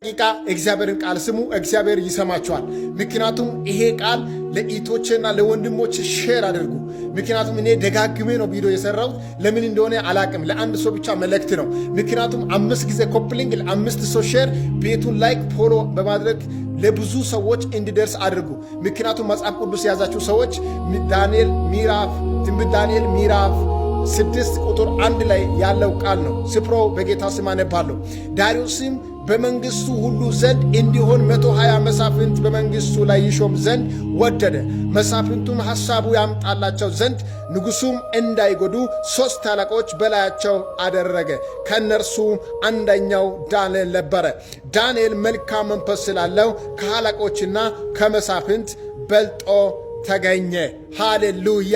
ቂቃ እግዚአብሔርን ቃል ስሙ፣ እግዚአብሔር ይሰማቸዋል። ምክንያቱም ይሄ ቃል ለኢቶችና ለወንድሞች ሼር አድርጉ። ምክንያቱም እኔ ደጋግሜ ነው ቪዲዮ የሰራሁት፣ ለምን እንደሆነ አላቅም። ለአንድ ሰው ብቻ መልእክት ነው። ምክንያቱም 5 ጊዜ ኮፕሊንግ ለ5 ሰው ሼር፣ ቤቱን ላይክ ፎሎ በማድረግ ለብዙ ሰዎች እንዲደርስ አድርጉ። ምክንያቱም መጽሐፍ ቅዱስ የያዛችሁ ሰዎች ትንቢተ ዳንኤል ምዕራፍ 6 ቁጥር 1 ላይ ያለው ቃል ነው። ስፍሮ በጌታ ስም አነባለሁ። ዳርዮስም በመንግስቱ ሁሉ ዘንድ እንዲሆን 120 መሳፍንት በመንግስቱ ላይ ይሾም ዘንድ ወደደ። መሳፍንቱም ሐሳቡ ያምጣላቸው ዘንድ ንጉሱም እንዳይጎዱ 3 አለቆች በላያቸው አደረገ። ከእነርሱ አንደኛው ዳንኤል ነበረ። ዳንኤል መልካም መንፈስ ስላለው ከአለቆችና ከመሳፍንት በልጦ ተገኘ። ሃሌሉያ!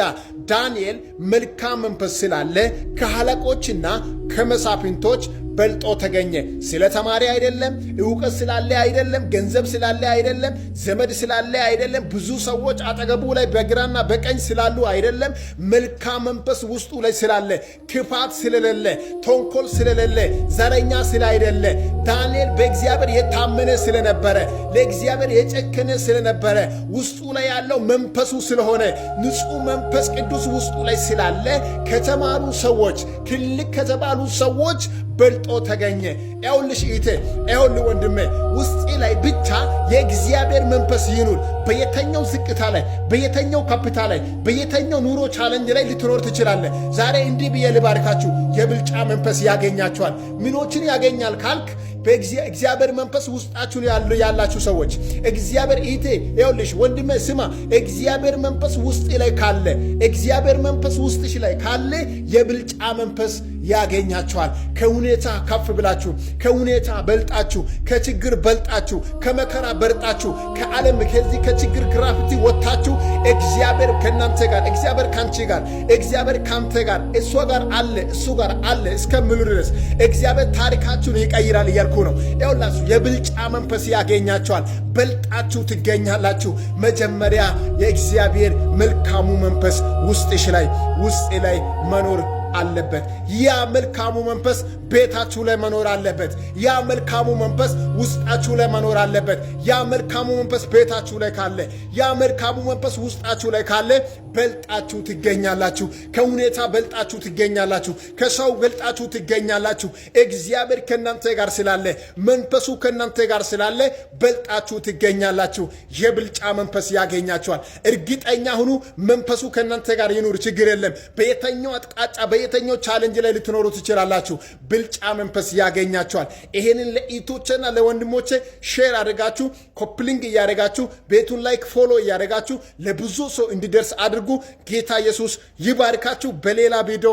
ዳንኤል መልካም መንፈስ ስላለ ከአለቆችና ከመሳፍንቶች በልጦ ተገኘ። ስለ ተማሪ አይደለም፣ ዕውቀት ስላለ አይደለም፣ ገንዘብ ስላለ አይደለም፣ ዘመድ ስላለ አይደለም፣ ብዙ ሰዎች አጠገቡ ላይ በግራና በቀኝ ስላሉ አይደለም። መልካም መንፈስ ውስጡ ላይ ስላለ፣ ክፋት ስለሌለ፣ ተንኮል ስለሌለ፣ ዘረኛ ስላይደለ፣ ዳንኤል በእግዚአብሔር የታመነ ስለነበረ፣ ለእግዚአብሔር የጨከነ ስለነበረ፣ ውስጡ ላይ ያለው መንፈሱ ስለሆነ፣ ንጹሕ መንፈስ ቅዱስ ውስጡ ላይ ስላለ ከተማሩ ሰዎች፣ ትልቅ ከተባሉ ሰዎች በልጦ ተገኘ። ኤውልሽ ኢቴ ኤውል ወንድሜ ውስጤ ላይ ብቻ የእግዚአብሔር መንፈስ ይኑር። በየተኛው ዝቅታ ላይ፣ በየተኛው ከፍታ ላይ፣ በየተኛው ኑሮ ቻለንጅ ላይ ልትኖር ትችላለህ። ዛሬ እንዲህ ብዬ ልባርካችሁ፣ የብልጫ መንፈስ ያገኛችኋል። ምኖችን ያገኛል ካልክ በእግዚአብሔር መንፈስ ውስጣችሁን ያላችሁ ሰዎች እግዚአብሔር ኢቴ ኤውልሽ ወንድሜ ስማ፣ እግዚአብሔር መንፈስ ውስጥ ላይ ካለ፣ እግዚአብሔር መንፈስ ውስጥሽ ላይ ካለ የብልጫ መንፈስ ያገኛችኋል። ከሁኔታ ከፍ ብላችሁ፣ ከሁኔታ በልጣችሁ፣ ከችግር በልጣችሁ፣ ከመከራ በልጣችሁ፣ ከዓለም ከዚህ ከችግር ግራፊቲ ወጥታችሁ እግዚአብሔር ከእናንተ ጋር፣ እግዚአብሔር ካንቺ ጋር፣ እግዚአብሔር ካንተ ጋር፣ እሱ ጋር አለ፣ እሱ ጋር አለ እስከምሉ ድረስ እግዚአብሔር ታሪካችሁን ይቀይራል እያልኩ ነው። ይኸውላችሁ የብልጫ መንፈስ ያገኛችኋል። በልጣችሁ ትገኛላችሁ። መጀመሪያ የእግዚአብሔር መልካሙ መንፈስ ውስጥሽ ላይ መኖር አለበት። ያ መልካሙ መንፈስ ቤታችሁ ላይ መኖር አለበት። ያ መልካሙ መንፈስ ውስጣችሁ ላይ መኖር አለበት። ያ መልካሙ መንፈስ ቤታችሁ ላይ ካለ፣ ያ መልካሙ መንፈስ ውስጣችሁ ላይ ካለ በልጣችሁ ትገኛላችሁ። ከሁኔታ በልጣችሁ ትገኛላችሁ። ከሰው በልጣችሁ ትገኛላችሁ። እግዚአብሔር ከእናንተ ጋር ስላለ፣ መንፈሱ ከእናንተ ጋር ስላለ በልጣችሁ ትገኛላችሁ። የብልጫ መንፈስ ያገኛችኋል። እርግጠኛ ሁኑ፣ መንፈሱ ከእናንተ ጋር ይኑር፣ ችግር የለም። በየተኛው አቅጣጫ በየተኛው ቻሌንጅ ላይ ልትኖሩ ትችላላችሁ። ብልጫ መንፈስ ያገኛችኋል። ይሄንን ለኢቶችና ለወንድሞቼ ሼር አድርጋችሁ፣ ኮፕሊንግ እያደረጋችሁ፣ ቤቱን ላይክ ፎሎ እያደረጋችሁ ለብዙ ሰው እንዲደርስ አድርጉ። ጌታ ኢየሱስ ይባርካችሁ። በሌላ ቪዲዮ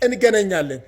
እንገናኛለን።